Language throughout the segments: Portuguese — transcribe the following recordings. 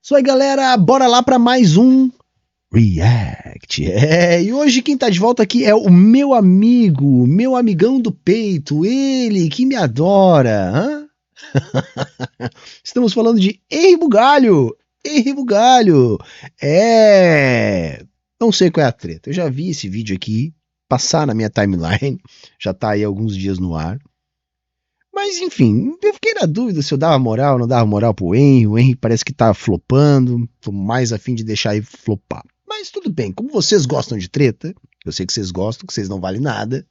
Isso aí, galera, bora lá para mais um React. E hoje quem tá de volta aqui é o meu amigo, meu amigão do peito, ele que me adora. Hã? Estamos falando de Henry Bugalho. Henry Bugalho. Não sei qual é a treta. Eu já vi esse vídeo aqui passar na minha timeline. Já tá aí há alguns dias no ar. Mas enfim, eu fiquei na dúvida se eu dava moral ou não dava moral pro Henry. O Henry parece que tá flopando. Tô mais a fim de deixar ele flopar. Mas tudo bem, como vocês gostam de treta, eu sei que vocês gostam, que vocês não valem nada.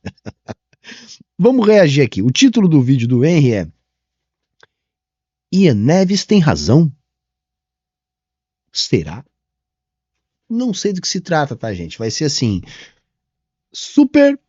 Vamos reagir aqui. O título do vídeo do Henry é Ian Neves tem razão? Será? Não sei do que se trata, tá, gente? Vai ser assim, super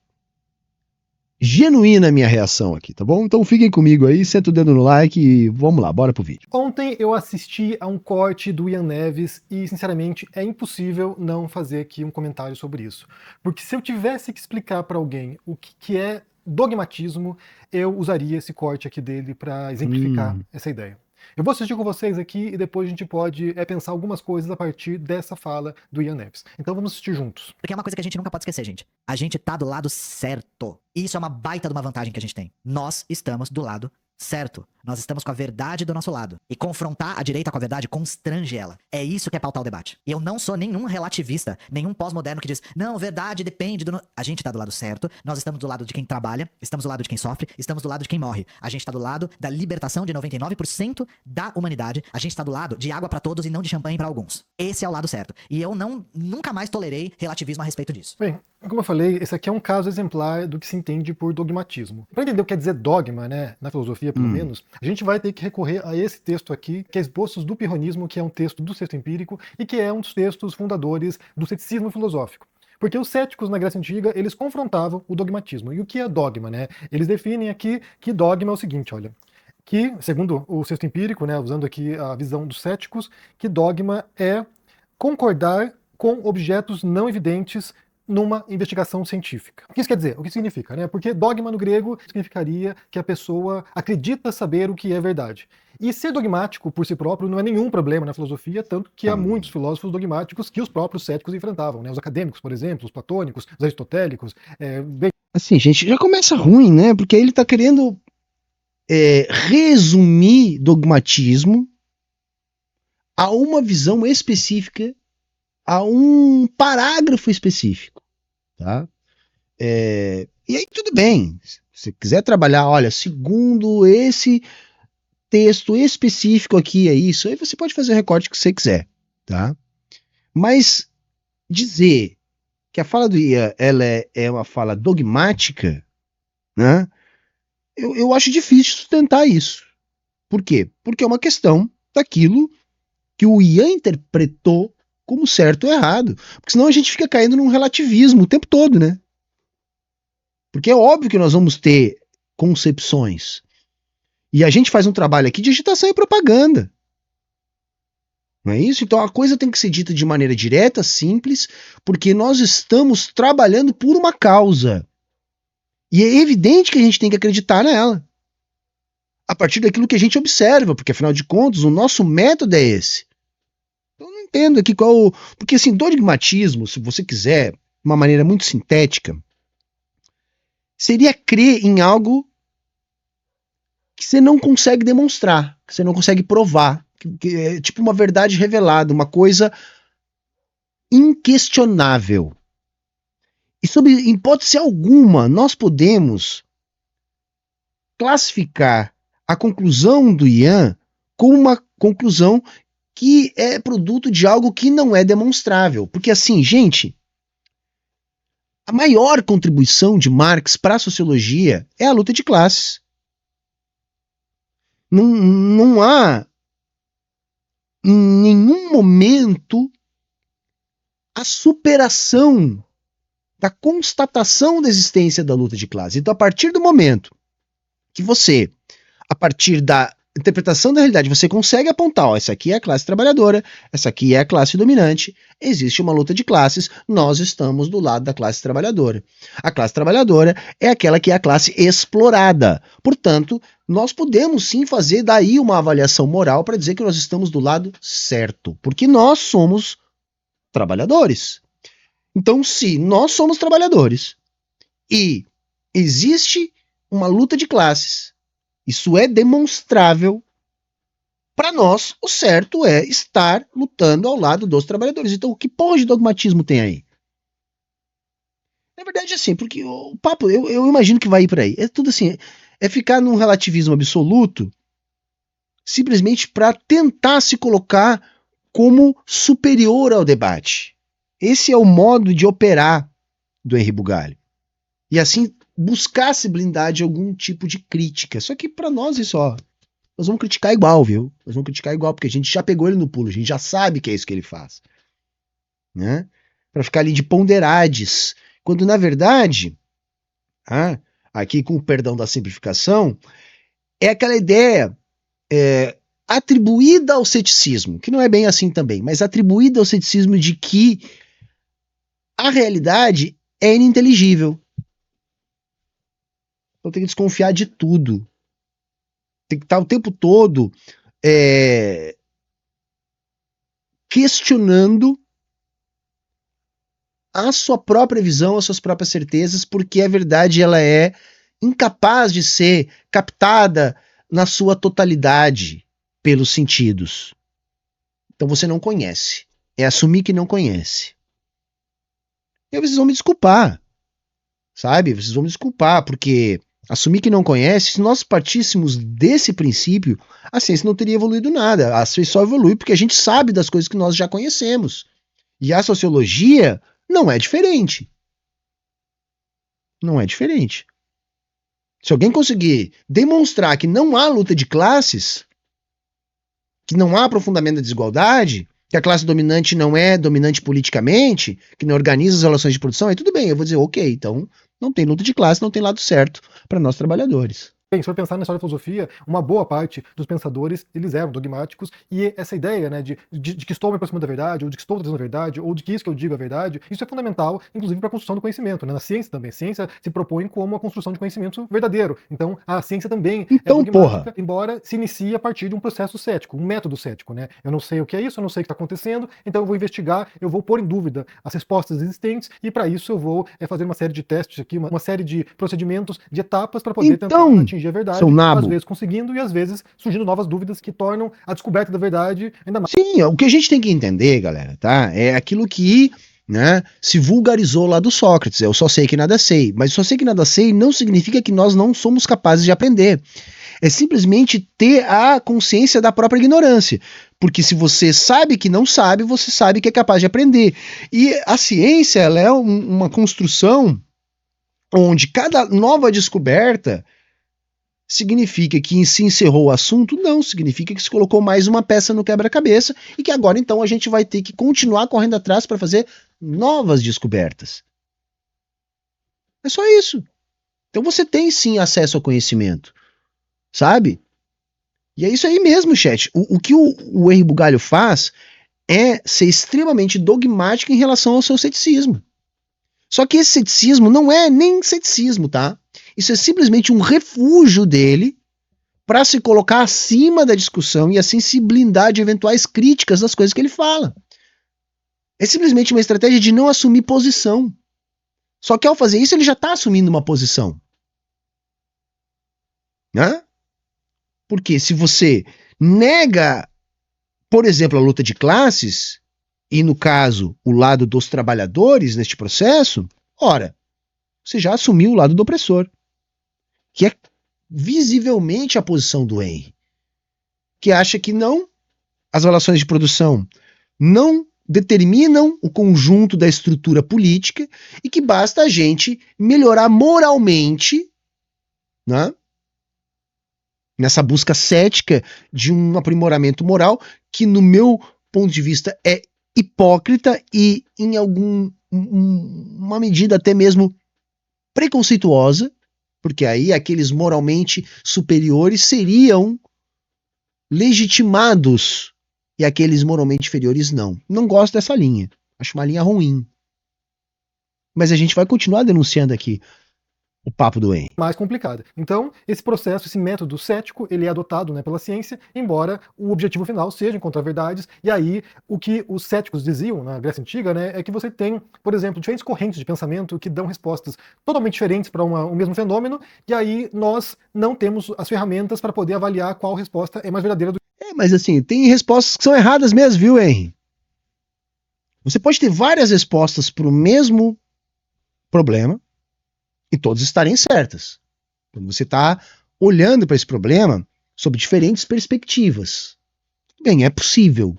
genuína a minha reação aqui, tá bom? Então fiquem comigo aí, senta o dedo no like e vamos lá, bora pro vídeo. Ontem eu assisti a um corte do Ian Neves e, sinceramente, é impossível não fazer aqui um comentário sobre isso. Porque se eu tivesse que explicar para alguém o que é dogmatismo, eu usaria esse corte aqui dele para exemplificar essa ideia. Eu vou assistir com vocês aqui e depois a gente pode pensar algumas coisas a partir dessa fala do Ian Neves. Então vamos assistir juntos. Porque é uma coisa que a gente nunca pode esquecer, gente. A gente tá do lado certo. E isso é uma baita de uma vantagem que a gente tem. Nós estamos do lado certo. Nós estamos com a verdade do nosso lado. E confrontar a direita com a verdade constrange ela. É isso que é pautar o debate. E eu não sou nenhum relativista, nenhum pós-moderno que diz, não, verdade depende do... A gente tá do lado certo, nós estamos do lado de quem trabalha, estamos do lado de quem sofre, estamos do lado de quem morre. A gente tá do lado da libertação de 99% da humanidade. A gente tá do lado de água pra todos e não de champanhe pra alguns. Esse é o lado certo. E eu nunca mais tolerei relativismo a respeito disso. Bem, como eu falei, esse aqui é um caso exemplar do que se entende por dogmatismo. Para entender o que quer dizer dogma, né, na filosofia pelo menos, a gente vai ter que recorrer a esse texto aqui, que é Esboços do Pirronismo, que é um texto do Sexto Empírico e que é um dos textos fundadores do ceticismo filosófico. Porque os céticos na Grécia Antiga, eles confrontavam o dogmatismo. E o que é dogma, né? Eles definem aqui que dogma é o seguinte, olha, que, segundo o Sexto Empírico, né, usando aqui a visão dos céticos, que dogma é concordar com objetos não evidentes numa investigação científica. O que isso quer dizer? O que significa, né? Porque dogma no grego significaria que a pessoa acredita saber o que é verdade. E ser dogmático por si próprio não é nenhum problema na filosofia, tanto que há muitos filósofos dogmáticos que os próprios céticos enfrentavam, né? Os acadêmicos, por exemplo, os platônicos, os aristotélicos. Assim, gente, já começa ruim, né? Porque ele tá querendo resumir dogmatismo a uma visão específica, a um parágrafo específico, tá? E aí tudo bem, se você quiser trabalhar, olha, segundo esse texto específico aqui é isso, aí você pode fazer o recorte que você quiser, tá? Mas dizer que a fala do Ian, ela é uma fala dogmática, né? Eu acho difícil sustentar isso. Por quê? Porque é uma questão daquilo que o Ian interpretou como certo ou errado. Porque senão a gente fica caindo num relativismo o tempo todo, né? Porque é óbvio que nós vamos ter concepções. E a gente faz um trabalho aqui de agitação e propaganda. Não é isso? Então a coisa tem que ser dita de maneira direta, simples, porque nós estamos trabalhando por uma causa. E é evidente que a gente tem que acreditar nela. A partir daquilo que a gente observa, porque afinal de contas o nosso método é esse. Eu não entendo aqui qual... Porque assim, dogmatismo, se você quiser, de uma maneira muito sintética, seria crer em algo que você não consegue demonstrar, que você não consegue provar, que é tipo uma verdade revelada, uma coisa inquestionável. E sob hipótese alguma, nós podemos classificar a conclusão do Ian como uma conclusão que é produto de algo que não é demonstrável. Porque assim, gente, a maior contribuição de Marx para a sociologia é a luta de classes. Não há em nenhum momento a superação da constatação da existência da luta de classes. Então, a partir do momento que você, a partir da interpretação da realidade, você consegue apontar, ó, essa aqui é a classe trabalhadora, essa aqui é a classe dominante, existe uma luta de classes, nós estamos do lado da classe trabalhadora. A classe trabalhadora é aquela que é a classe explorada. Portanto, nós podemos sim fazer daí uma avaliação moral para dizer que nós estamos do lado certo, porque nós somos trabalhadores. Então, se nós somos trabalhadores e existe uma luta de classes, isso é demonstrável, para nós o certo é estar lutando ao lado dos trabalhadores. Então, que porra de dogmatismo tem aí? Na verdade, assim, porque o papo, eu imagino que vai ir por aí. É tudo assim, é ficar num relativismo absoluto simplesmente para tentar se colocar como superior ao debate. Esse é o modo de operar do Henri Bugalho. E assim, buscar se blindar de algum tipo de crítica. Só que para nós isso, ó, nós vamos criticar igual, viu? Nós vamos criticar igual, porque a gente já pegou ele no pulo, a gente já sabe que é isso que ele faz. Né? Para ficar ali de ponderades. Quando, na verdade, aqui com o perdão da simplificação, é aquela ideia atribuída ao ceticismo, que não é bem assim também, mas atribuída ao ceticismo de que a realidade é ininteligível. Então tem que desconfiar de tudo. Tem que estar o tempo todo questionando a sua própria visão, as suas próprias certezas, porque a verdade ela é incapaz de ser captada na sua totalidade pelos sentidos. Então você não conhece. É assumir que não conhece. E aí vocês vão me desculpar. Sabe? Vocês vão me desculpar, porque assumir que não conhece, se nós partíssemos desse princípio, a ciência não teria evoluído nada. A ciência só evolui porque a gente sabe das coisas que nós já conhecemos. E a sociologia não é diferente. Não é diferente. Se alguém conseguir demonstrar que não há luta de classes, que não há aprofundamento da desigualdade, que a classe dominante não é dominante politicamente, que não organiza as relações de produção, aí tudo bem, eu vou dizer, ok, então não tem luta de classe, não tem lado certo para nós trabalhadores. Bem, se for pensar na história da filosofia, uma boa parte dos pensadores, eles eram dogmáticos, e essa ideia, né, de que estou me aproximando da verdade, ou de que estou trazendo a verdade, ou de que isso que eu digo é verdade, isso é fundamental, inclusive para a construção do conhecimento, né? Na ciência também. A ciência se propõe como a construção de conhecimento verdadeiro. Então, a ciência também é dogmática, embora se inicie a partir de um processo cético, um método cético, né? Eu não sei o que é isso, eu não sei o que está acontecendo, então eu vou investigar, eu vou pôr em dúvida as respostas existentes, e para isso eu vou fazer uma série de testes aqui, uma série de procedimentos, de etapas para poder tentar atingir a verdade, às vezes conseguindo e às vezes surgindo novas dúvidas que tornam a descoberta da verdade ainda mais. Sim, o que a gente tem que entender, galera, tá? É aquilo que, né, se vulgarizou lá do Sócrates, eu só sei que nada sei, mas só sei que nada sei não significa que nós não somos capazes de aprender. É simplesmente ter a consciência da própria ignorância. Porque se você sabe que não sabe, você sabe que é capaz de aprender. E a ciência, ela é uma construção onde cada nova descoberta significa que se encerrou o assunto? Não, significa que se colocou mais uma peça no quebra-cabeça e que agora então a gente vai ter que continuar correndo atrás para fazer novas descobertas. É só isso. Então você tem sim acesso ao conhecimento, sabe? E é isso aí mesmo, chat. O que o Henri Bugalho faz é ser extremamente dogmático em relação ao seu ceticismo. Só que esse ceticismo não é nem ceticismo, tá? Isso é simplesmente um refúgio dele para se colocar acima da discussão e assim se blindar de eventuais críticas das coisas que ele fala. É simplesmente uma estratégia de não assumir posição. Só que ao fazer isso ele já está assumindo uma posição. Né? Porque se você nega, por exemplo, a luta de classes, e no caso o lado dos trabalhadores neste processo, ora, você já assumiu o lado do opressor. Que é visivelmente a posição do Henri, que acha que não, as relações de produção não determinam o conjunto da estrutura política e que basta a gente melhorar moralmente, né, nessa busca cética de um aprimoramento moral que, no meu ponto de vista, é hipócrita e, em uma medida até mesmo preconceituosa, porque aí aqueles moralmente superiores seriam legitimados e aqueles moralmente inferiores não. Não gosto dessa linha. Acho uma linha ruim. Mas a gente vai continuar denunciando aqui. o papo do Henry. Mais complicada. Então, esse processo, esse método cético, ele é adotado, né, pela ciência, embora o objetivo final seja encontrar verdades. E aí, o que os céticos diziam na Grécia Antiga, né, é que você tem, por exemplo, diferentes correntes de pensamento que dão respostas totalmente diferentes para o mesmo fenômeno, e aí nós não temos as ferramentas para poder avaliar qual resposta é mais verdadeira do Mas assim, tem respostas que são erradas mesmo, viu, Henry? Você pode ter várias respostas para o mesmo problema e todas estarem certas. Quando você está olhando para esse problema sob diferentes perspectivas. Bem, é possível.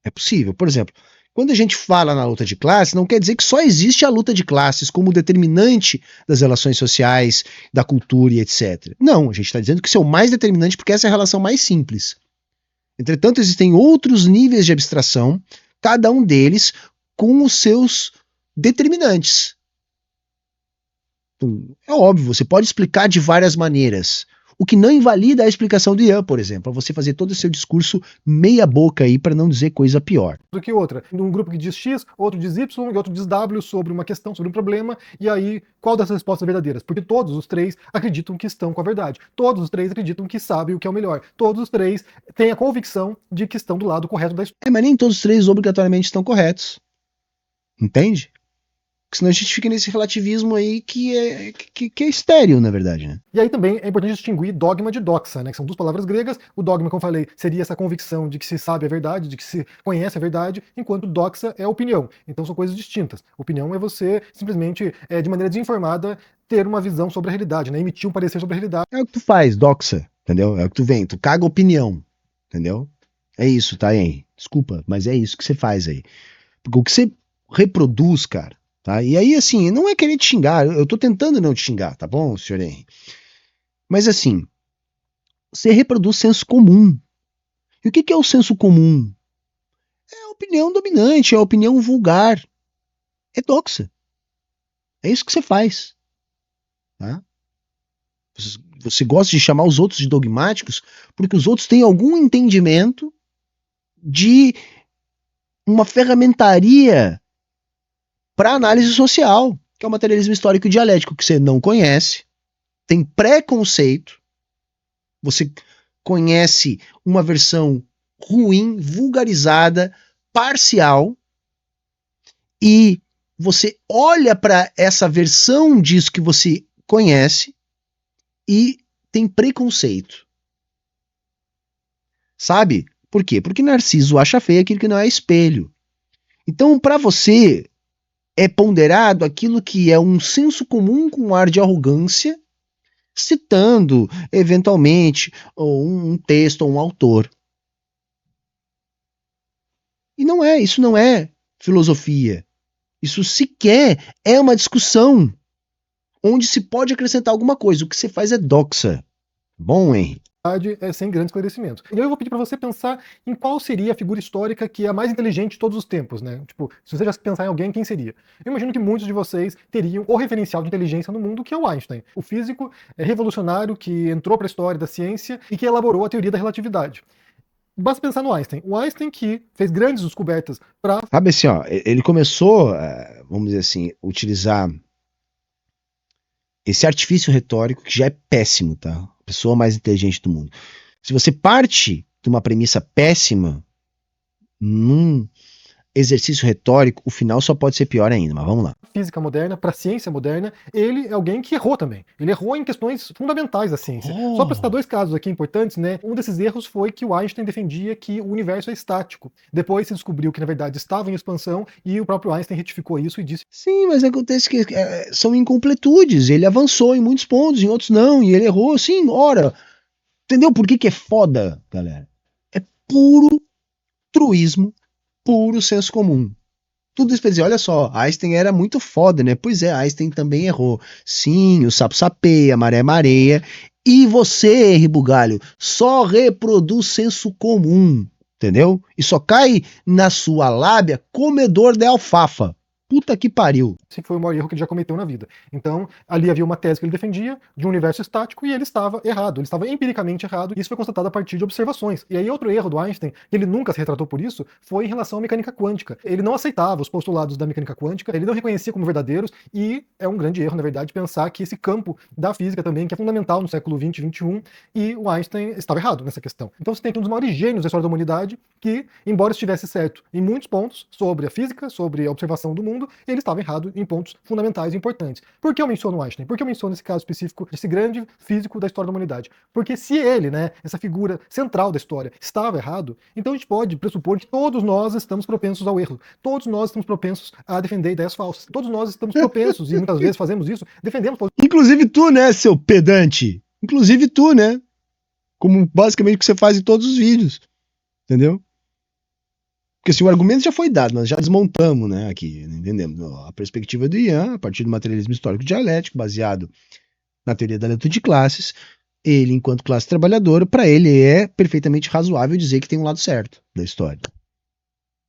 É possível. Por exemplo, quando a gente fala na luta de classes, não quer dizer que só existe a luta de classes como determinante das relações sociais, da cultura e etc. Não, a gente está dizendo que isso é o mais determinante porque essa é a relação mais simples. Entretanto, existem outros níveis de abstração, cada um deles com os seus determinantes. É óbvio, você pode explicar de várias maneiras, o que não invalida a explicação do Ian, por exemplo, para você fazer todo o seu discurso meia boca aí para não dizer coisa pior. do que outra. Um grupo que diz X, outro diz Y e outro diz W sobre uma questão, sobre um problema, e aí qual dessas respostas verdadeiras? Porque todos os três acreditam que estão com a verdade. Todos os três acreditam que sabem o que é o melhor. Todos os três têm a convicção de que estão do lado correto da história. Mas nem todos os três obrigatoriamente estão corretos. Entende? Porque senão a gente fica nesse relativismo aí que é estéril, na verdade, né? E aí também é importante distinguir dogma de doxa, né, que são duas palavras gregas. O dogma, como eu falei, seria essa convicção de que se sabe a verdade, de que se conhece a verdade, enquanto doxa é a opinião. Então são coisas distintas. Opinião é você simplesmente, de maneira desinformada, ter uma visão sobre a realidade, né, emitir um parecer sobre a realidade. É o que tu faz, doxa, entendeu? É o que tu vem, tu caga opinião, entendeu? É isso, tá, hein? Desculpa, mas é isso que você faz aí. Porque o que você reproduz, cara, tá? E aí, assim, não é querer te xingar, eu tô tentando não te xingar, tá bom, senhor Henry? Mas assim, você reproduz senso comum. E o que é o senso comum? É a opinião dominante, é a opinião vulgar. É doxa. É isso que você faz. Tá? Você gosta de chamar os outros de dogmáticos porque os outros têm algum entendimento de uma ferramentaria para análise social, que é o materialismo histórico e dialético, que você não conhece, tem preconceito, você conhece uma versão ruim, vulgarizada, parcial, e você olha para essa versão disso que você conhece e tem preconceito. Sabe? Por quê? Porque Narciso acha feio aquilo que não é espelho. Então, para você, é ponderado aquilo que é um senso comum com um ar de arrogância, citando, eventualmente, um texto ou um autor. E não é, isso não é filosofia. Isso sequer é uma discussão onde se pode acrescentar alguma coisa. O que você faz é doxa. Bom, Henry? É sem grande esclarecimento. E eu vou pedir para você pensar em qual seria a figura histórica que é a mais inteligente de todos os tempos, né? Tipo, se você já pensar em alguém, quem seria? Eu imagino que muitos de vocês teriam o referencial de inteligência no mundo, que é o Einstein. O físico revolucionário que entrou para a história da ciência e que elaborou a teoria da relatividade. Basta pensar no Einstein. O Einstein que fez grandes descobertas para... Sabe assim, ó, ele começou, vamos dizer assim, utilizar esse artifício retórico que já é péssimo, tá? A pessoa mais inteligente do mundo. Se você parte de uma premissa péssima num exercício retórico, o final só pode ser pior ainda, mas vamos lá. Física moderna, para a ciência moderna, ele é alguém que errou também. Ele errou em questões fundamentais da ciência. Só para citar dois casos aqui importantes, né? Um desses erros foi que o Einstein defendia que o universo é estático. Depois se descobriu que, na verdade, estava em expansão e o próprio Einstein retificou isso e disse... Sim, mas acontece que são incompletudes. Ele avançou em muitos pontos, em outros não, e ele errou. Sim, ora. Entendeu por que é foda, galera? É puro truísmo, puro senso comum. Tudo isso pra dizer, olha só, Einstein era muito foda, né? Pois é, Einstein também errou. Sim, o sapo sapeia, a maré mareia. E você, Henry Bugalho, só reproduz senso comum, entendeu? E só cai na sua lábia comedor de alfafa. puta que pariu. Esse foi o maior erro que ele já cometeu na vida. Então, ali havia uma tese que ele defendia de um universo estático e ele estava errado, ele estava empiricamente errado, e isso foi constatado a partir de observações. E aí outro erro do Einstein, que ele nunca se retratou por isso, foi em relação à mecânica quântica. Ele não aceitava os postulados da mecânica quântica, ele não reconhecia como verdadeiros, e é um grande erro, na verdade, pensar que esse campo da física também, que é fundamental no século XX e XXI, e o Einstein estava errado nessa questão. Então você tem aqui um dos maiores gênios da história da humanidade que, embora estivesse certo em muitos pontos sobre a física, sobre a observação do mundo, ele estava errado em pontos fundamentais e importantes. Por que eu menciono Einstein? Por que eu menciono esse caso específico desse grande físico da história da humanidade? Porque se ele, né, essa figura central da história, estava errado, então a gente pode pressupor que todos nós estamos propensos ao erro. Todos nós estamos propensos a defender ideias falsas. Todos nós estamos propensos, e muitas vezes fazemos isso, defendemos... Inclusive tu, né, seu pedante? Inclusive tu, né? Como basicamente o que você faz em todos os vídeos. Entendeu? Porque assim, o argumento já foi dado, nós já desmontamos, né, aqui, entendemos? A perspectiva do Ian, a partir do materialismo histórico dialético, baseado na teoria da leitura de classes, ele, enquanto classe trabalhadora, para ele é perfeitamente razoável dizer que tem um lado certo da história.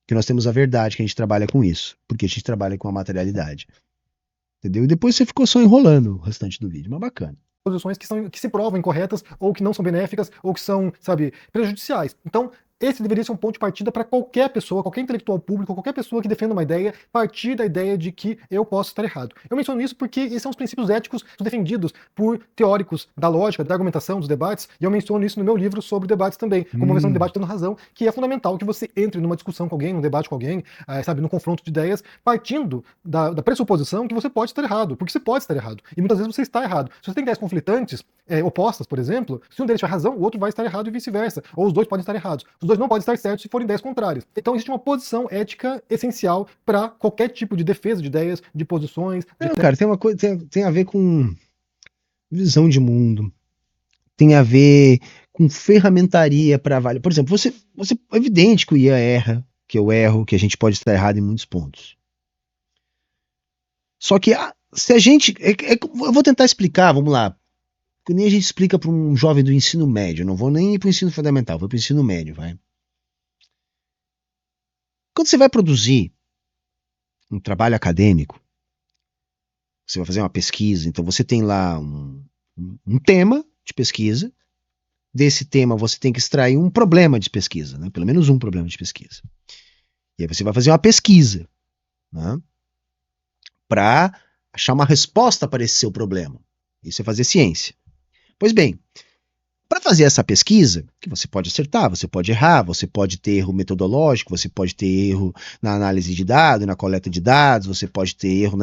Que nós temos a verdade, que a gente trabalha com isso, porque a gente trabalha com a materialidade. Entendeu? E depois você ficou só enrolando o restante do vídeo, mas bacana. Posições que se provam incorretas, ou que não são benéficas, ou que são, sabe, prejudiciais. Então, esse deveria ser um ponto de partida para qualquer pessoa, qualquer intelectual público, qualquer pessoa que defenda uma ideia, partir da ideia de que eu posso estar errado. Eu menciono isso porque esses são os princípios éticos defendidos por teóricos da lógica, da argumentação, dos debates, e eu menciono isso no meu livro sobre debates também, como uma versão de debate tendo razão, que é fundamental que você entre numa discussão com alguém, num debate com alguém, sabe, num confronto de ideias, partindo da pressuposição que você pode estar errado, porque você pode estar errado, e muitas vezes você está errado. Se você tem ideias conflitantes, opostas, por exemplo, se um deles tiver razão, o outro vai estar errado e vice-versa, ou os dois podem estar errados. Os dois não podem estar certos se forem ideias contrárias. Então existe uma posição ética essencial para qualquer tipo de defesa de ideias, de posições. Não, cara, tem uma coisa, tem a ver com visão de mundo, tem a ver com ferramentaria para avaliar. Por exemplo, você é evidente que o Ian erra, que eu erro, que a gente pode estar errado em muitos pontos. Só que se a gente, eu vou tentar explicar, vamos lá, que nem a gente explica para um jovem do ensino médio, não vou nem ir para o ensino fundamental, vou para o ensino médio, vai. Quando você vai produzir um trabalho acadêmico, você vai fazer uma pesquisa, então você tem lá um tema de pesquisa, desse tema você tem que extrair um problema de pesquisa, né? Pelo menos um problema de pesquisa. E aí você vai fazer uma pesquisa, né? Para achar uma resposta para esse seu problema. Isso é fazer ciência. Pois bem, para fazer essa pesquisa, que você pode acertar, você pode errar, você pode ter erro metodológico, você pode ter erro na análise de dados, na coleta de dados, você pode ter erro,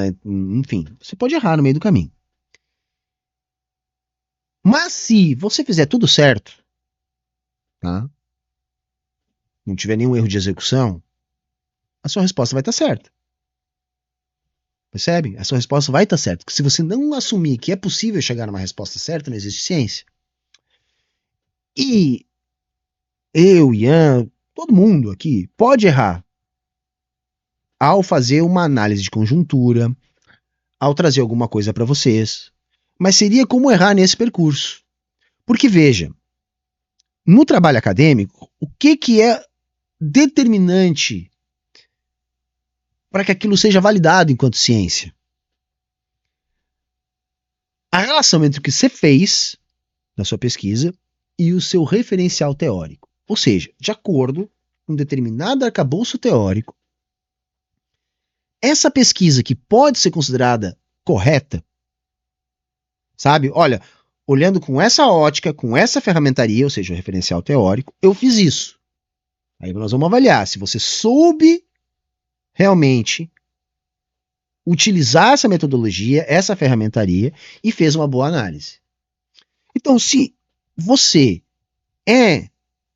enfim, você pode errar no meio do caminho. Mas se você fizer tudo certo, tá? Não tiver nenhum erro de execução, a sua resposta vai estar certa. Percebe? A sua resposta vai estar certa. Porque se você não assumir que é possível chegar numa resposta certa, não existe ciência. E eu, Ian, todo mundo aqui pode errar ao fazer uma análise de conjuntura, ao trazer alguma coisa para vocês. Mas seria como errar nesse percurso. Porque veja, no trabalho acadêmico, o que é determinante para que aquilo seja validado enquanto ciência? A relação entre o que você fez na sua pesquisa e o seu referencial teórico. Ou seja, de acordo com um determinado arcabouço teórico, essa pesquisa que pode ser considerada correta, sabe? Olha, olhando com essa ótica, com essa ferramentaria, ou seja, o referencial teórico, eu fiz isso. Aí nós vamos avaliar se você soube realmente utilizar essa metodologia, essa ferramentaria e fez uma boa análise. Então, se você é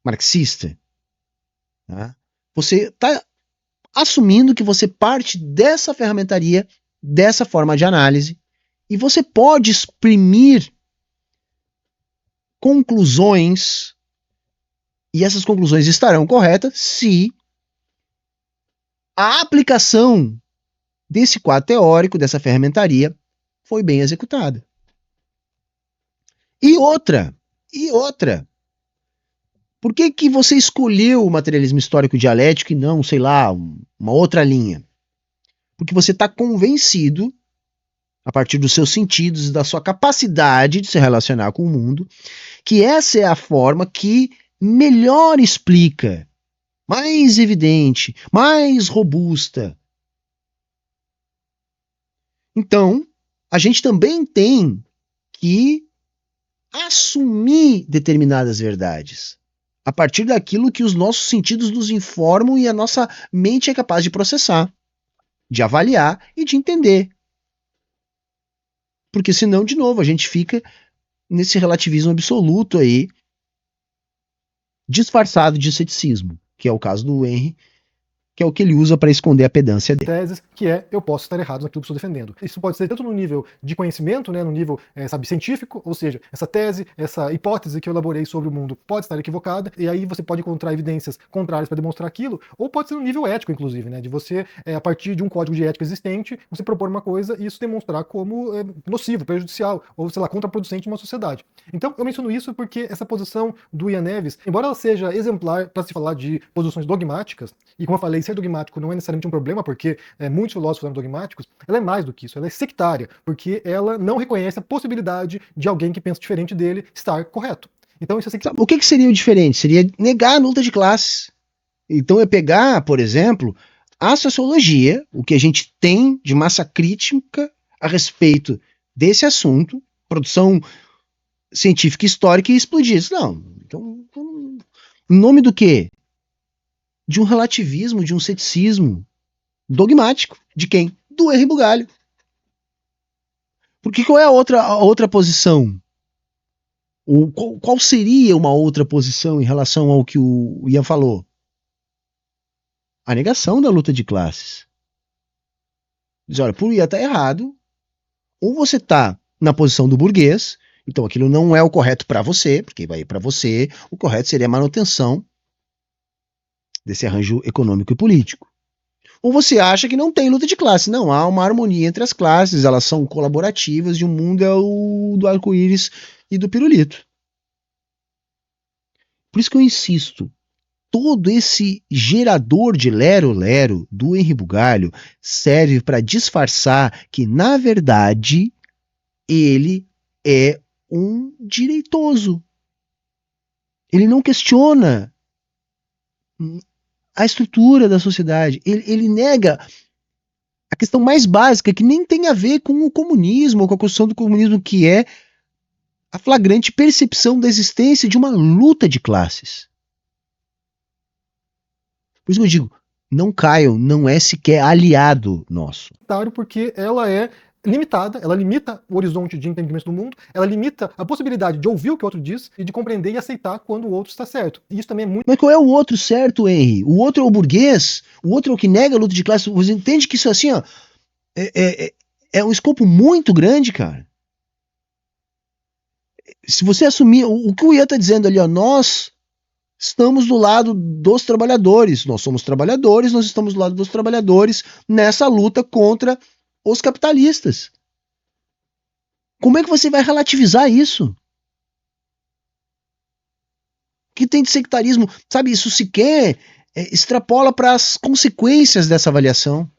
marxista, tá? Você está assumindo que você parte dessa ferramentaria, dessa forma de análise, e você pode exprimir conclusões, e essas conclusões estarão corretas se a aplicação desse quadro teórico, dessa ferramentaria, foi bem executada. E outra, por que você escolheu o materialismo histórico dialético e não, sei lá, uma outra linha? Porque você está convencido, a partir dos seus sentidos e da sua capacidade de se relacionar com o mundo, que essa é a forma que melhor explica, mais evidente, mais robusta. Então, a gente também tem que assumir determinadas verdades a partir daquilo que os nossos sentidos nos informam e a nossa mente é capaz de processar, de avaliar e de entender. Porque senão, de novo, a gente fica nesse relativismo absoluto aí, disfarçado de ceticismo, que é o caso do Henry, que é o que ele usa para esconder a pedância dele. Teses, que é eu posso estar errado naquilo que estou defendendo. Isso pode ser tanto no nível de conhecimento, né, no nível científico, ou seja, essa tese, essa hipótese que eu elaborei sobre o mundo pode estar equivocada, e aí você pode encontrar evidências contrárias para demonstrar aquilo, ou pode ser no nível ético, inclusive, né, de você, a partir de um código de ética existente, você propor uma coisa e isso demonstrar como nocivo, prejudicial, ou, sei lá, contraproducente em uma sociedade. Então, eu menciono isso porque essa posição do Ian Neves, embora ela seja exemplar para se falar de posições dogmáticas, e como eu falei, ser dogmático não é necessariamente um problema, porque muitos filósofos eram dogmáticos, ela é mais do que isso, ela é sectária, porque ela não reconhece a possibilidade de alguém que pensa diferente dele estar correto. Então isso é sectário. O que seria o diferente? Seria negar a luta de classes. Então é pegar, por exemplo, a sociologia, o que a gente tem de massa crítica a respeito desse assunto, produção científica e histórica, e explodir isso. Não, então, em nome do quê? De um relativismo, de um ceticismo dogmático. De quem? Do Henry Bugalho. Porque qual é a outra posição? Qual seria uma outra posição em relação ao que o Ian falou? A negação da luta de classes. Diz, olha, por Ian tá errado, ou você tá na posição do burguês, então aquilo não é o correto para você, porque vai para você, o correto seria a manutenção desse arranjo econômico e político. Ou você acha que não tem luta de classe. Não, há uma harmonia entre as classes, elas são colaborativas e o mundo é o do arco-íris e do pirulito. Por isso que eu insisto, todo esse gerador de lero-lero do Henry Bugalho serve para disfarçar que, na verdade, ele é um direitoso. Ele não questiona a estrutura da sociedade. Ele nega a questão mais básica, que nem tem a ver com o comunismo, ou com a construção do comunismo, que é a flagrante percepção da existência de uma luta de classes. Por isso que eu digo, não caiam, não é sequer aliado nosso. Porque ela é limitada, ela limita o horizonte de entendimento do mundo, ela limita a possibilidade de ouvir o que o outro diz e de compreender e aceitar quando o outro está certo. E isso também é muito... Mas qual é o outro certo, Henry? O outro é o burguês? O outro é o que nega a luta de classe? Você entende que isso assim, ó, é um escopo muito grande, cara. Se você assumir o que o Ian está dizendo ali, ó, nós estamos do lado dos trabalhadores, nós somos trabalhadores, nós estamos do lado dos trabalhadores nessa luta contra os capitalistas. Como é que você vai relativizar isso? O que tem de sectarismo? Sabe, isso sequer extrapola para as consequências dessa avaliação.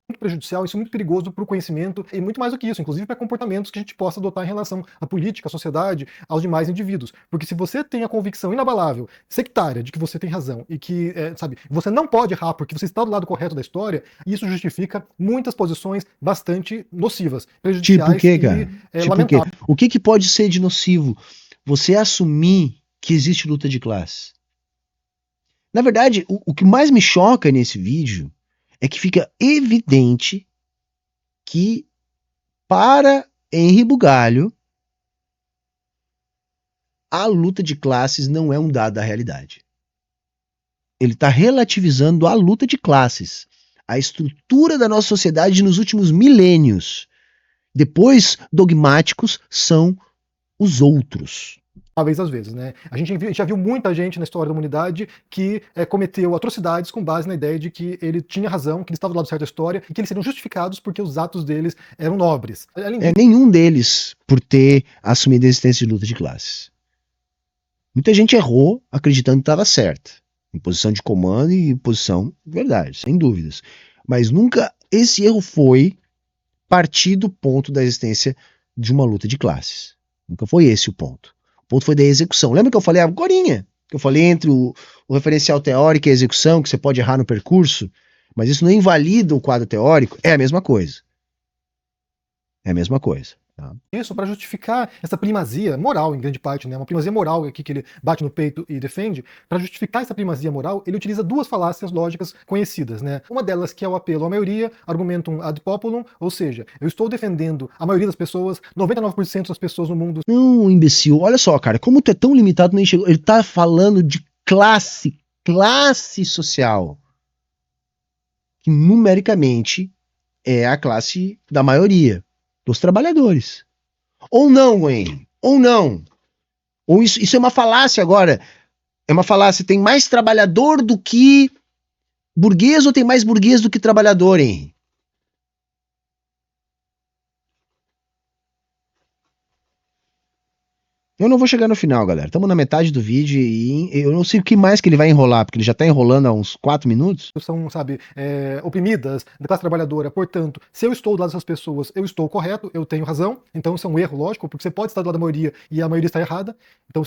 Muito prejudicial, isso é muito perigoso para o conhecimento e muito mais do que isso, inclusive para comportamentos que a gente possa adotar em relação à política, à sociedade, aos demais indivíduos. Porque se você tem a convicção inabalável, sectária, de que você tem razão e que, você não pode errar porque você está do lado correto da história, isso justifica muitas posições bastante nocivas, prejudiciais. Tipo o quê, cara? Lamentáveis. O que pode ser de nocivo? Você assumir que existe luta de classe. Na verdade, o que mais me choca nesse vídeo é que fica evidente que, para Henry Bugalho, a luta de classes não é um dado da realidade. Ele está relativizando a luta de classes, a estrutura da nossa sociedade nos últimos milênios. Depois, dogmáticos são os outros. Às vezes, né? A gente já viu muita gente na história da humanidade que cometeu atrocidades com base na ideia de que ele tinha razão, que ele estava do lado certo da história e que eles seriam justificados porque os atos deles eram nobres. Nenhum deles por ter assumido a existência de luta de classes. Muita gente errou acreditando que estava certa, em posição de comando e em posição de verdade, sem dúvidas. Mas nunca esse erro foi partir do ponto da existência de uma luta de classes. Nunca foi esse o ponto. O ponto foi da execução. Lembra que eu falei agorinha? Que eu falei entre o referencial teórico e a execução, que você pode errar no percurso, mas isso não invalida o quadro teórico? É a mesma coisa. É a mesma coisa. Tá? Isso para justificar essa primazia moral, em grande parte, né? Uma primazia moral aqui que ele bate no peito e defende. Para justificar essa primazia moral, ele utiliza duas falácias lógicas conhecidas, né? Uma delas que é o apelo à maioria, argumentum ad populum, ou seja, eu estou defendendo a maioria das pessoas, 99% das pessoas no mundo. Não, imbecil, olha só, cara, como tu é tão limitado, nem chegou. Ele tá falando de classe social, que numericamente é a classe da maioria, dos trabalhadores. Ou não, Wayne, ou não. Ou isso é uma falácia agora. É uma falácia, tem mais trabalhador do que burguês ou tem mais burguês do que trabalhador, hein? Eu não vou chegar no final, galera. Estamos na metade do vídeo e eu não sei o que mais que ele vai enrolar, porque ele já tá enrolando há uns 4 minutos. São, sabe, oprimidas da classe trabalhadora. Portanto, se eu estou do lado dessas pessoas, eu estou correto, eu tenho razão. Então isso é um erro, lógico, porque você pode estar do lado da maioria e a maioria está errada. Então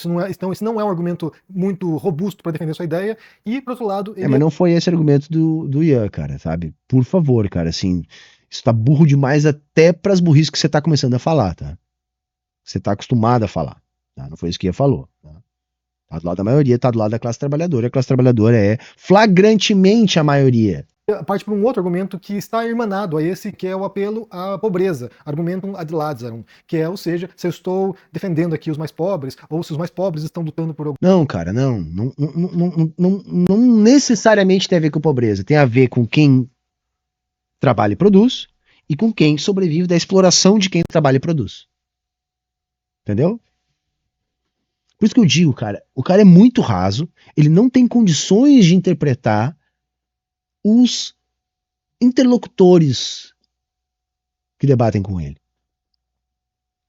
isso não é um argumento muito robusto para defender sua ideia. E, por outro lado... Mas não foi esse argumento do Ian, cara, sabe? Por favor, cara, assim, isso tá burro demais até pras burrices que você tá começando a falar, tá? Você tá acostumado a falar. Tá? Não foi isso que Ian falou. Tá do lado da maioria, tá do lado da classe trabalhadora. A classe trabalhadora é flagrantemente a maioria. Parte para um outro argumento que está irmanado a esse, que é o apelo à pobreza, argumentum ad Lazarum, que é, ou seja, se eu estou defendendo aqui os mais pobres, ou se os mais pobres estão lutando por algum... Não, cara, não necessariamente tem a ver com pobreza, tem a ver com quem trabalha e produz, e com quem sobrevive da exploração de quem trabalha e produz. Entendeu? Por isso que eu digo, cara, o cara é muito raso, ele não tem condições de interpretar os interlocutores que debatem com ele.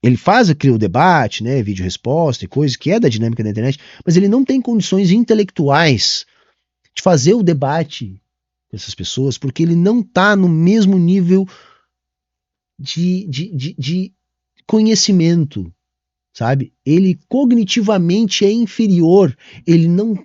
Ele cria o debate, né, vídeo-resposta e coisa, que é da dinâmica da internet, mas ele não tem condições intelectuais de fazer o debate com essas pessoas, porque ele não está no mesmo nível de conhecimento, sabe? Ele cognitivamente é inferior, ele não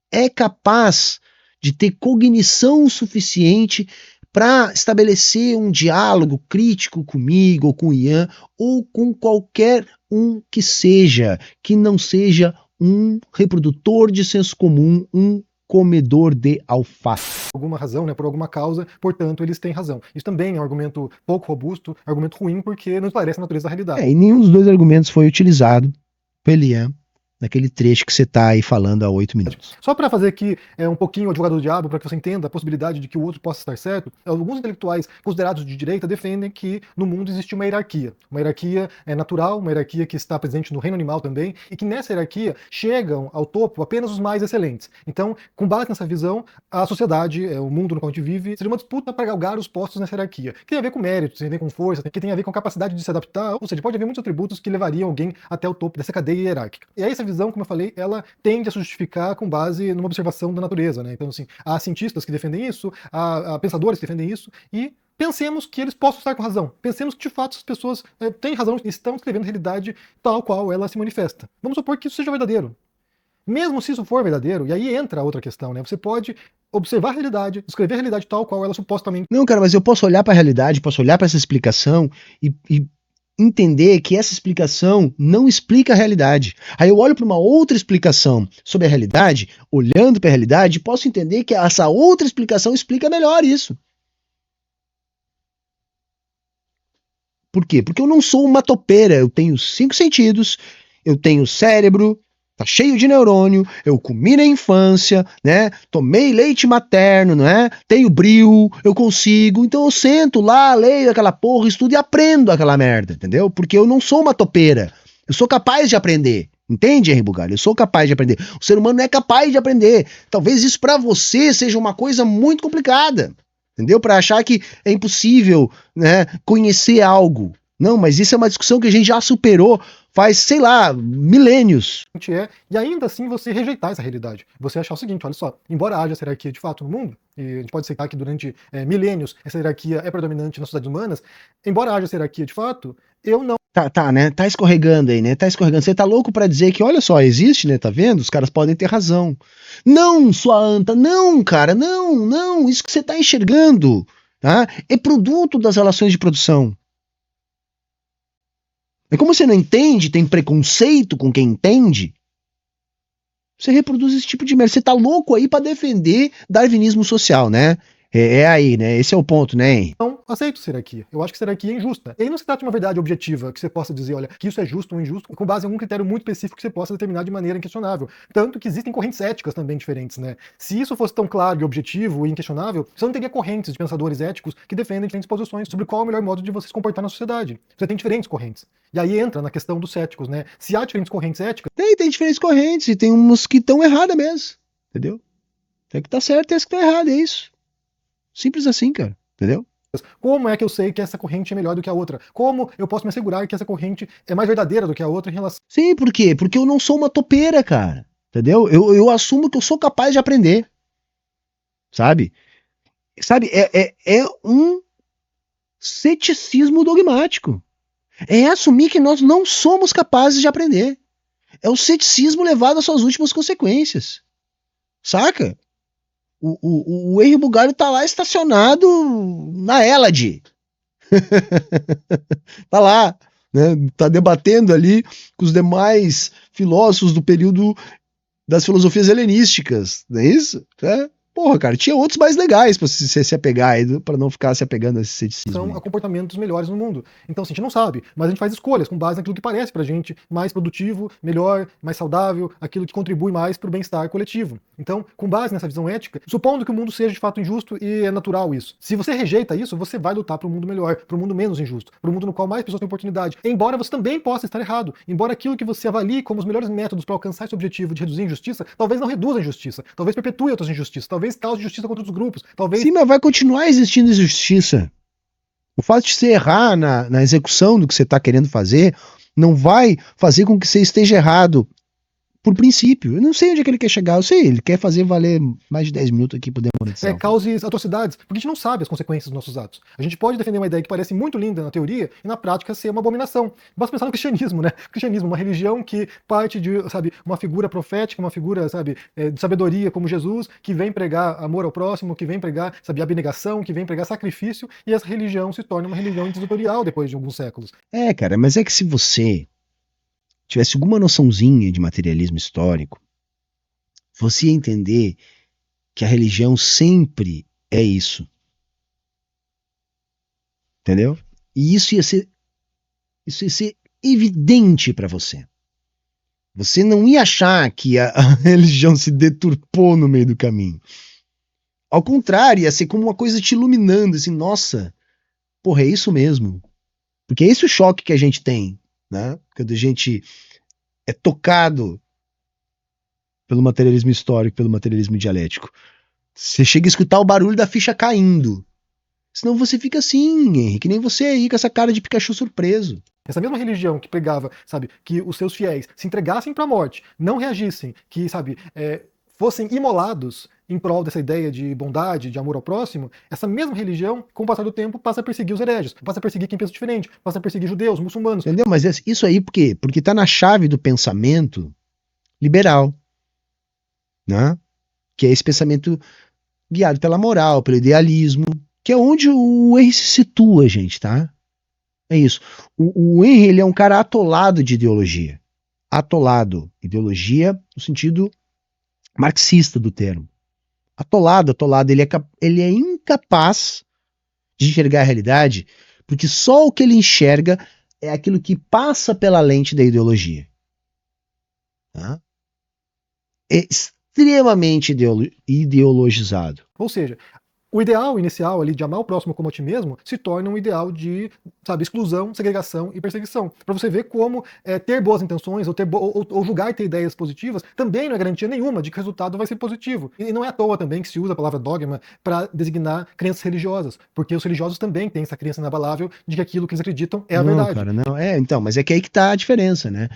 é capaz de ter cognição suficiente para estabelecer um diálogo crítico comigo, ou com o Ian, ou com qualquer um que não seja um reprodutor de senso comum, um comedor de alface. Por alguma razão, né, por alguma causa, portanto, eles têm razão. Isso também é um argumento pouco robusto, argumento ruim, porque não esclarece a natureza da realidade. E nenhum dos dois argumentos foi utilizado pelo Ian naquele trecho que você está aí falando há 8 minutos. Só para fazer aqui um pouquinho o advogado do diabo, para que você entenda a possibilidade de que o outro possa estar certo, alguns intelectuais considerados de direita defendem que no mundo existe uma hierarquia. Uma hierarquia natural, uma hierarquia que está presente no reino animal também, e que nessa hierarquia chegam ao topo apenas os mais excelentes. Então, com base nessa visão, a sociedade, o mundo no qual a gente vive, seria uma disputa para galgar os postos nessa hierarquia, que tem a ver com mérito, tem a ver com força, que tem a ver com capacidade de se adaptar, ou seja, pode haver muitos atributos que levariam alguém até o topo dessa cadeia hierárquica. E aí essa visão, como eu falei, ela tende a se justificar com base numa observação da natureza, né? Então, assim, há cientistas que defendem isso, há pensadores que defendem isso, e pensemos que eles possam estar com razão. Pensemos que, de fato, as pessoas têm razão e estão descrevendo a realidade tal qual ela se manifesta. Vamos supor que isso seja verdadeiro. Mesmo se isso for verdadeiro, e aí entra a outra questão, né? Você pode observar a realidade, descrever a realidade tal qual ela supostamente... Não, cara, mas eu posso olhar para a realidade, posso olhar para essa explicação e entender que essa explicação não explica a realidade. Aí eu olho para uma outra explicação sobre a realidade, olhando para a realidade, posso entender que essa outra explicação explica melhor isso. Por quê? Porque eu não sou uma topeira, eu tenho 5 sentidos, eu tenho cérebro, tá cheio de neurônio, eu comi na infância, né? Tomei leite materno, né? Tenho brio, eu consigo. Então eu sento lá, leio aquela porra, estudo e aprendo aquela merda, entendeu? Porque eu não sou uma topeira. Eu sou capaz de aprender. Entende, Henri Bugalho? Eu sou capaz de aprender. O ser humano não é capaz de aprender. Talvez isso pra você seja uma coisa muito complicada, entendeu? Pra achar que é impossível, né, conhecer algo. Não, mas isso é uma discussão que a gente já superou faz, sei lá, milênios. E ainda assim você rejeitar essa realidade. Você achar o seguinte, olha só, embora haja essa hierarquia de fato no mundo, e a gente pode aceitar que durante milênios essa hierarquia é predominante nas sociedades humanas, embora haja essa hierarquia de fato, eu não... Tá, né? Tá escorregando aí, né? Tá escorregando. Você tá louco pra dizer que, olha só, existe, né? Tá vendo? Os caras podem ter razão. Não, sua anta, não, cara, não. Isso que você tá enxergando, tá? É produto das relações de produção. É como você não entende, tem preconceito com quem entende, você reproduz esse tipo de merda. Você tá louco aí pra defender darwinismo social, né? É aí, né? Esse é o ponto, né, Henry? não aceito ser aqui. Eu acho que ser aqui é injusta. E aí não se trata de uma verdade objetiva que você possa dizer, olha, que isso é justo ou injusto, com base em algum critério muito específico que você possa determinar de maneira inquestionável. Tanto que existem correntes éticas também diferentes, né? Se isso fosse tão claro e objetivo e inquestionável, você não teria correntes de pensadores éticos que defendem diferentes posições sobre qual é o melhor modo de você se comportar na sociedade. Você tem diferentes correntes. E aí entra na questão dos céticos, né? Se há diferentes correntes éticas... Tem diferentes correntes, e tem umas que estão erradas mesmo, entendeu? Tem que tá certo e esse que tá errado, é isso. Simples assim, cara, entendeu? Como é que eu sei que essa corrente é melhor do que a outra? Como eu posso me assegurar que essa corrente é mais verdadeira do que a outra em relação... Sim, por quê? Porque eu não sou uma topeira, cara, entendeu? Eu assumo que eu sou capaz de aprender, sabe? É um ceticismo dogmático. É assumir que nós não somos capazes de aprender. É o ceticismo levado às suas últimas consequências. Saca? O Henry Bugalho tá lá estacionado na Hélade. Tá lá, né? Tá debatendo ali com os demais filósofos do período das filosofias helenísticas, não é isso? Porra, cara, tinha outros mais legais pra se apegar aí, pra não ficar se apegando a esse ceticismo. São a comportamentos melhores no mundo. Então, assim, a gente não sabe, mas a gente faz escolhas com base naquilo que parece pra gente mais produtivo, melhor, mais saudável, aquilo que contribui mais pro bem-estar coletivo. Então, com base nessa visão ética, supondo que o mundo seja de fato injusto, e é natural isso, se você rejeita isso, você vai lutar pro mundo melhor, pro mundo menos injusto, pro mundo no qual mais pessoas têm oportunidade. Embora você também possa estar errado, embora aquilo que você avalie como os melhores métodos para alcançar esse objetivo de reduzir a injustiça, talvez não reduza a injustiça, talvez perpetue outras injustiças, talvez cause justiça contra outros grupos, talvez... Sim, mas vai continuar existindo injustiça. O fato de você errar na execução do que você está querendo fazer não vai fazer com que você esteja errado por princípio. Eu não sei onde é que ele quer chegar. Eu sei, ele quer fazer valer mais de 10 minutos aqui por demolição. Cause atrocidades, porque a gente não sabe as consequências dos nossos atos. A gente pode defender uma ideia que parece muito linda na teoria e na prática ser uma abominação. Basta pensar no cristianismo, né? O cristianismo, uma religião que parte de, sabe, uma figura profética, uma figura, sabe, de sabedoria como Jesus, que vem pregar amor ao próximo, que vem pregar, sabe, abnegação, que vem pregar sacrifício, e essa religião se torna uma religião inquisitorial depois de alguns séculos. Cara, mas é que se você tivesse alguma noçãozinha de materialismo histórico, você ia entender que a religião sempre é isso. Entendeu? E isso ia ser evidente para você. Você não ia achar que a religião se deturpou no meio do caminho. Ao contrário, ia ser como uma coisa te iluminando, assim, nossa, porra, é isso mesmo. Porque é esse o choque que a gente tem, né? Quando a gente é tocado pelo materialismo histórico, pelo materialismo dialético. Você chega a escutar o barulho da ficha caindo. Senão você fica assim, Henry, que nem você aí, com essa cara de Pikachu surpreso. Essa mesma religião que pregava, sabe, que os seus fiéis se entregassem para a morte, não reagissem, que, sabe, fossem imolados em prol dessa ideia de bondade, de amor ao próximo, essa mesma religião, com o passar do tempo, passa a perseguir os hereges, passa a perseguir quem pensa diferente, passa a perseguir judeus, muçulmanos. Entendeu? Mas isso aí por quê? Porque tá na chave do pensamento liberal, né? Que é esse pensamento guiado pela moral, pelo idealismo, que é onde o Henry se situa, gente, tá? É isso. O Henry, ele é um cara atolado de ideologia. Atolado. Ideologia no sentido marxista do termo. Atolado. Ele é incapaz de enxergar a realidade, porque só o que ele enxerga é aquilo que passa pela lente da ideologia. Tá? É extremamente ideologizado. Ou seja, o ideal inicial ali de amar o próximo como a ti mesmo se torna um ideal de, sabe, exclusão, segregação e perseguição. Para você ver como ter boas intenções ou julgar e ter ideias positivas também não é garantia nenhuma de que o resultado vai ser positivo. E não é à toa também que se usa a palavra dogma para designar crenças religiosas, porque os religiosos também têm essa crença inabalável de que aquilo que eles acreditam é a Não, verdade. cara, não. Então, mas é que aí que tá a diferença, né?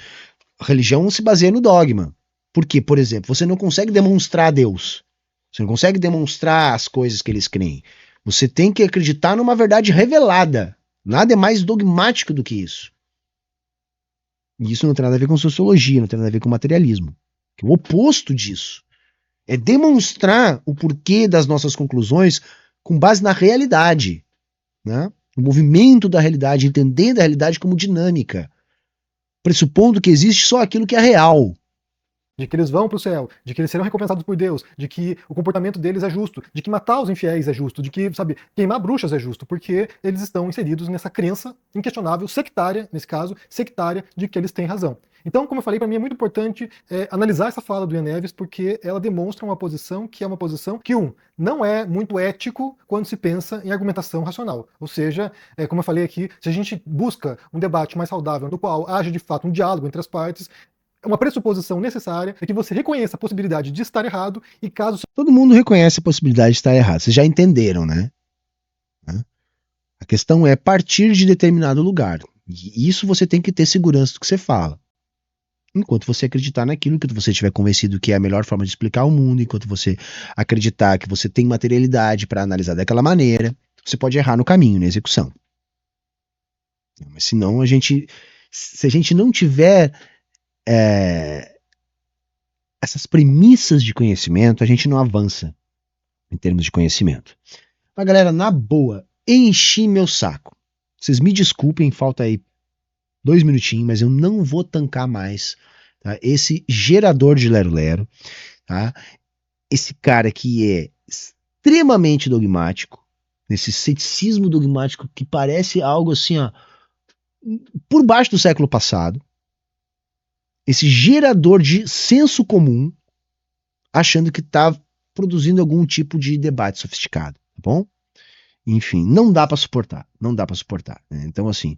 A religião se baseia no dogma. Porque, por exemplo, você não consegue demonstrar Deus. Você não consegue demonstrar as coisas que eles creem. Você tem que acreditar numa verdade revelada. Nada é mais dogmático do que isso. E isso não tem nada a ver com sociologia, não tem nada a ver com materialismo. O oposto disso é demonstrar o porquê das nossas conclusões com base na realidade, né? O movimento da realidade, entendendo a realidade como dinâmica, pressupondo que existe só aquilo que é real. De que eles vão para o céu, de que eles serão recompensados por Deus, de que o comportamento deles é justo, de que matar os infiéis é justo, de que, sabe, queimar bruxas é justo, porque eles estão inseridos nessa crença inquestionável, sectária, nesse caso, sectária, de que eles têm razão. Então, como eu falei, para mim é muito importante analisar essa fala do Ian Neves, porque ela demonstra uma posição que é uma posição que, não é muito ético quando se pensa em argumentação racional. Ou seja, como eu falei aqui, se a gente busca um debate mais saudável, no qual haja de fato um diálogo entre as partes, uma pressuposição necessária é que você reconheça a possibilidade de estar errado e caso... Todo mundo reconhece a possibilidade de estar errado. Vocês já entenderam, né? A questão é partir de determinado lugar. E isso você tem que ter segurança do que você fala. Enquanto você acreditar naquilo, enquanto você estiver convencido que é a melhor forma de explicar o mundo, enquanto você acreditar que você tem materialidade para analisar daquela maneira, você pode errar no caminho, na execução. Mas senão se a gente não tiver essas premissas de conhecimento, a gente não avança em termos de conhecimento. Mas galera, na boa, enchi meu saco. Vocês me desculpem, falta aí 2 minutinhos, mas eu não vou tancar mais, tá? Esse gerador de lero-lero, tá? Esse cara que é extremamente dogmático, esse ceticismo dogmático que parece algo assim, ó, por baixo do século passado, esse gerador de senso comum, achando que está produzindo algum tipo de debate sofisticado, tá bom? Enfim, não dá para suportar, né? Então, assim,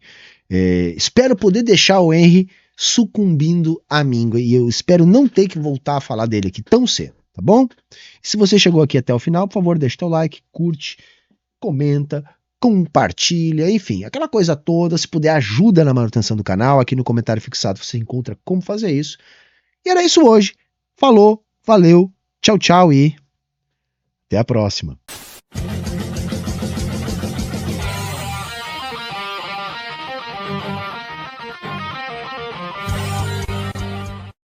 espero poder deixar o Henry sucumbindo à míngua, e eu espero não ter que voltar a falar dele aqui tão cedo, tá bom? E se você chegou aqui até o final, por favor, deixa teu like, curte, comenta, compartilha, enfim, aquela coisa toda. Se puder, ajuda na manutenção do canal. Aqui no comentário fixado você encontra como fazer isso. E era isso hoje. Falou, valeu, tchau, tchau e até a próxima.